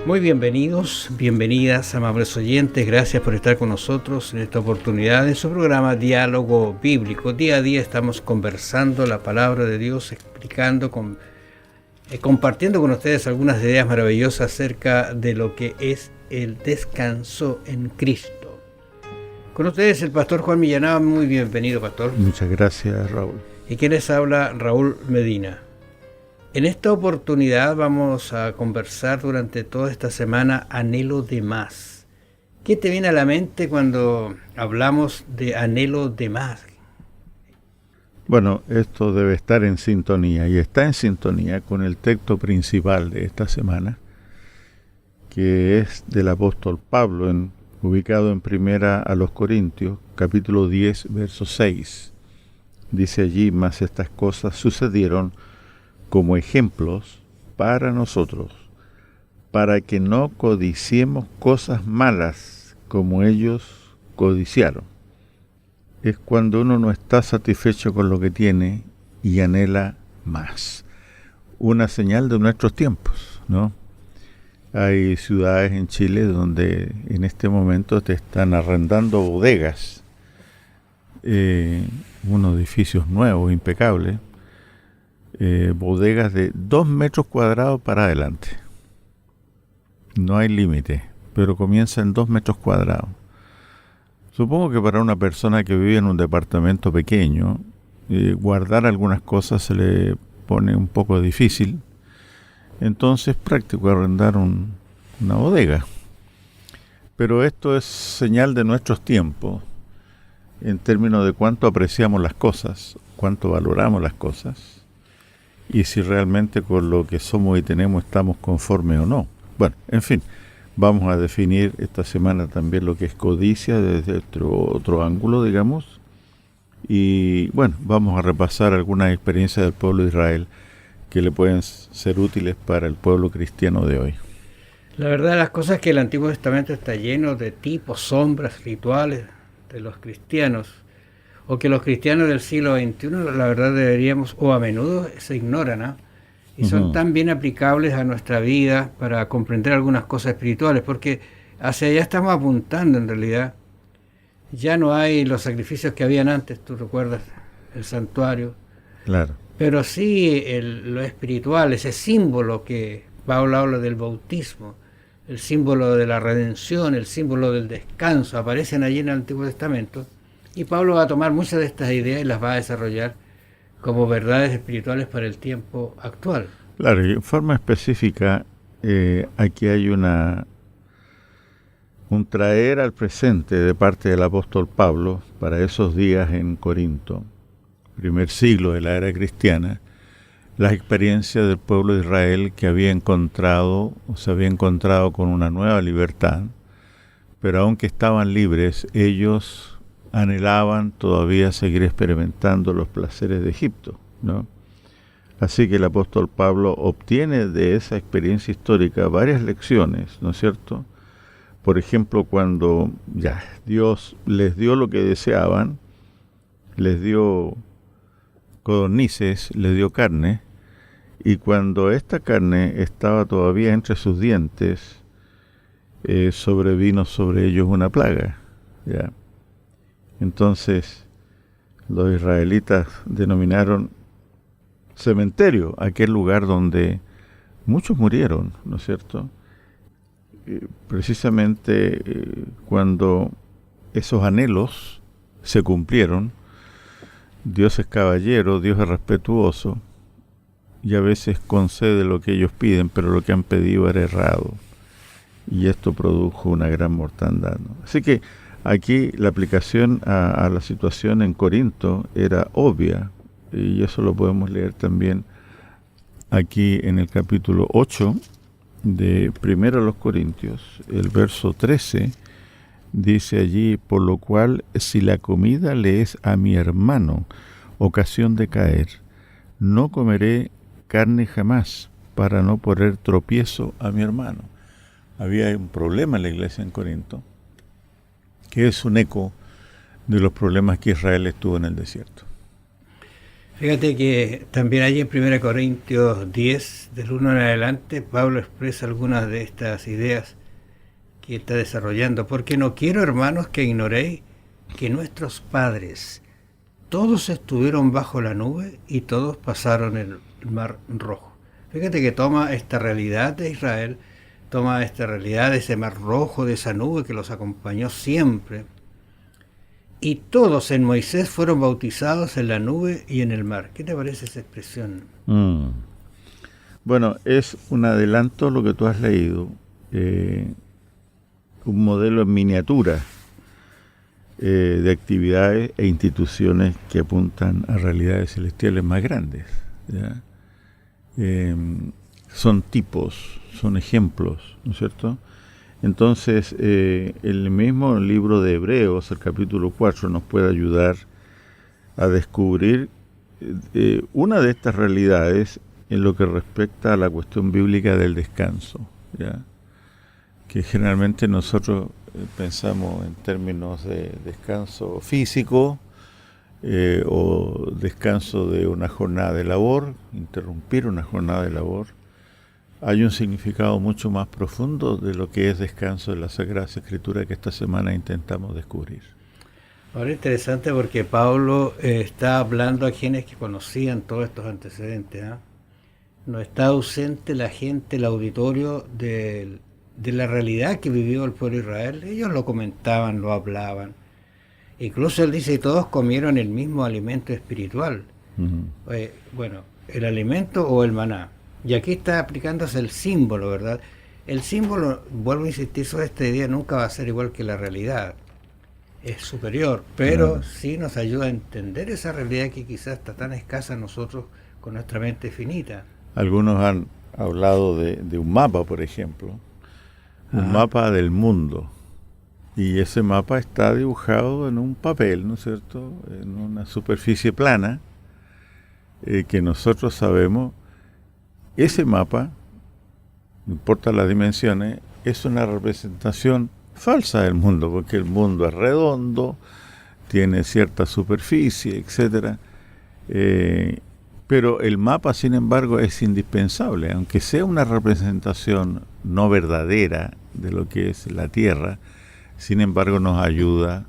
Muy bienvenidos, bienvenidas, amables oyentes. Gracias por estar con nosotros en esta oportunidad en su programa Diálogo Bíblico. Día a día estamos conversando la palabra de Dios, explicando, compartiendo con ustedes algunas ideas maravillosas acerca de lo que es el descanso en Cristo. Con ustedes el pastor Juan Millanaba. Muy bienvenido, pastor. Muchas gracias, Raúl. ¿Y quién les habla? Raúl Medina. En esta oportunidad vamos a conversar durante toda esta semana anhelo de más. ¿Qué te viene a la mente cuando hablamos de anhelo de más? Bueno, esto debe estar en sintonía, y está en sintonía con el texto principal de esta semana, que es del apóstol Pablo, ubicado en Primera a los Corintios, capítulo 10, verso 6. Dice allí: mas estas cosas sucedieron como ejemplos para nosotros, para que no codiciemos cosas malas como ellos codiciaron. Es cuando uno no está satisfecho con lo que tiene y anhela más. Una señal de nuestros tiempos, ¿no? Hay ciudades en Chile donde en este momento te están arrendando bodegas, unos edificios nuevos, impecables, bodegas de 2 metros cuadrados para adelante. No hay límite, pero comienza en 2 metros cuadrados. Supongo que para una persona que vive en un departamento pequeño, guardar algunas cosas se le pone un poco difícil. Entonces es práctico arrendar una bodega. Pero esto es señal de nuestros tiempos, en términos de cuánto apreciamos las cosas, cuánto valoramos las cosas, y si realmente con lo que somos y tenemos estamos conformes o no. Bueno, en fin, vamos a definir esta semana también lo que es codicia desde otro ángulo, digamos. Y bueno, vamos a repasar algunas experiencias del pueblo de Israel que le pueden ser útiles para el pueblo cristiano de hoy. La verdad de las cosas es que el Antiguo Testamento está lleno de tipos, sombras, rituales de los cristianos, o que los cristianos del siglo XXI, la verdad deberíamos, o a menudo se ignoran, ¿eh? Y son tan bien aplicables a nuestra vida para comprender algunas cosas espirituales, porque hacia allá estamos apuntando en realidad. Ya no hay los sacrificios que habían antes, tú recuerdas, el santuario. Claro. Pero sí lo espiritual, ese símbolo que Pablo habla del bautismo, el símbolo de la redención, el símbolo del descanso, aparecen allí en el Antiguo Testamento. Y Pablo va a tomar muchas de estas ideas y las va a desarrollar como verdades espirituales para el tiempo actual. Claro, y en forma específica, aquí hay un traer al presente de parte del apóstol Pablo para esos días en Corinto, primer siglo de la era cristiana, las experiencias del pueblo de Israel que había encontrado, o se había encontrado con una nueva libertad, pero aunque estaban libres, ellos anhelaban todavía seguir experimentando los placeres de Egipto, ¿no? Así que el apóstol Pablo obtiene de esa experiencia histórica varias lecciones, ¿no es cierto? Por ejemplo, cuando ya Dios les dio lo que deseaban, les dio codornices, les dio carne, y cuando esta carne estaba todavía entre sus dientes, sobrevino sobre ellos una plaga, ¿ya? Entonces, los israelitas denominaron cementerio aquel lugar donde muchos murieron, ¿no es cierto? Precisamente cuando esos anhelos se cumplieron, Dios es caballero, Dios es respetuoso, y a veces concede lo que ellos piden, pero lo que han pedido era errado. Y esto produjo una gran mortandad, ¿no? Así que aquí la aplicación a la situación en Corinto era obvia, y eso lo podemos leer también aquí en el capítulo 8 de Primera a los Corintios. El verso 13 dice allí: por lo cual, si la comida le es a mi hermano ocasión de caer, no comeré carne jamás, para no poner tropiezo a mi hermano. Había un problema en la iglesia en Corinto, que es un eco de los problemas que Israel estuvo en el desierto. Fíjate que también hay en 1 Corintios 10, del 1 en adelante, Pablo expresa algunas de estas ideas que está desarrollando. Porque no quiero, hermanos, que ignoréis que nuestros padres todos estuvieron bajo la nube y todos pasaron el mar rojo. Fíjate que toma esta realidad de Israel, toma esta realidad de ese mar rojo, de esa nube que los acompañó siempre. Y todos en Moisés fueron bautizados en la nube y en el mar. ¿Qué te parece esa expresión? Bueno, es un adelanto lo que tú has leído, un modelo en miniatura de actividades e instituciones que apuntan a realidades celestiales más grandes, ¿ya? Son tipos, son ejemplos, ¿no es cierto? Entonces, el mismo libro de Hebreos, el capítulo 4, nos puede ayudar a descubrir una de estas realidades en lo que respecta a la cuestión bíblica del descanso, ¿ya? Que generalmente nosotros pensamos en términos de descanso físico o descanso de una jornada de labor, interrumpir una jornada de labor. Hay un significado mucho más profundo de lo que es descanso en la Sagrada Escritura que esta semana intentamos descubrir. Ahora es interesante porque Pablo está hablando a quienes que conocían todos estos antecedentes, ¿eh? No está ausente la gente, el auditorio de la realidad que vivió el pueblo de Israel. Ellos lo comentaban, lo hablaban. Incluso él dice, todos comieron el mismo alimento espiritual. Bueno, el alimento o el maná. Y aquí está aplicándose el símbolo, ¿verdad? El símbolo, vuelvo a insistir sobre esta idea, nunca va a ser igual que la realidad. Es superior, pero sí nos ayuda a entender esa realidad que quizás está tan escasa en nosotros con nuestra mente finita. Algunos han hablado de un mapa, por ejemplo. Un mapa del mundo. Y ese mapa está dibujado en un papel, ¿no es cierto? En una superficie plana que nosotros sabemos. Ese mapa, no importa las dimensiones, es una representación falsa del mundo, porque el mundo es redondo, tiene cierta superficie, etcétera. Pero el mapa, sin embargo, es indispensable, aunque sea una representación no verdadera de lo que es la Tierra, sin embargo nos ayuda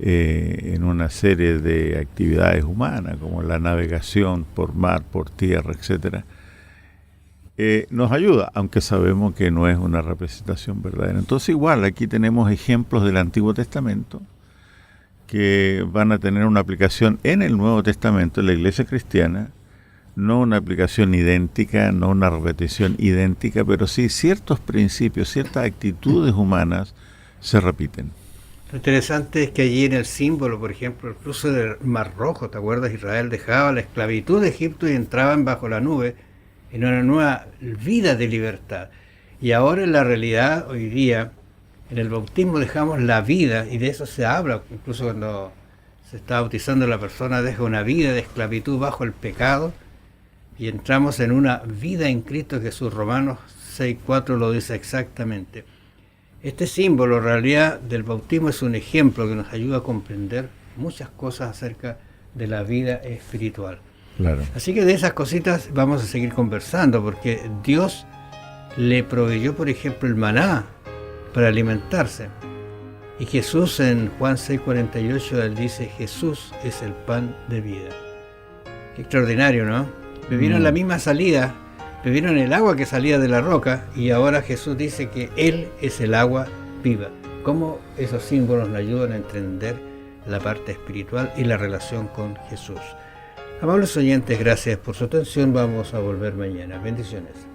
en una serie de actividades humanas, como la navegación por mar, por tierra, etcétera. Nos ayuda, aunque sabemos que no es una representación verdadera. Entonces igual, aquí tenemos ejemplos del Antiguo Testamento que van a tener una aplicación en el Nuevo Testamento, en la Iglesia cristiana, no una aplicación idéntica, no una repetición idéntica, pero sí ciertos principios, ciertas actitudes humanas se repiten. Lo interesante es que allí en el símbolo, por ejemplo, el cruce del Mar Rojo, ¿te acuerdas? Israel dejaba la esclavitud de Egipto y entraban bajo la nube en una nueva vida de libertad. Y ahora en la realidad, hoy día, en el bautismo dejamos la vida, y de eso se habla, incluso cuando se está bautizando la persona deja una vida de esclavitud bajo el pecado, y entramos en una vida en Cristo Jesús. Romanos 6:4 lo dice exactamente. Este símbolo, en realidad, del bautismo es un ejemplo que nos ayuda a comprender muchas cosas acerca de la vida espiritual. Claro. Así que de esas cositas vamos a seguir conversando, porque Dios le proveyó, por ejemplo, el maná para alimentarse. Y Jesús en Juan 6:48, él dice, Jesús es el pan de vida. Qué extraordinario, ¿no? Bebieron la misma salida, bebieron el agua que salía de la roca, y ahora Jesús dice que Él es el agua viva. ¿Cómo esos símbolos nos ayudan a entender la parte espiritual y la relación con Jesús? Amables oyentes, gracias por su atención. Vamos a volver mañana. Bendiciones.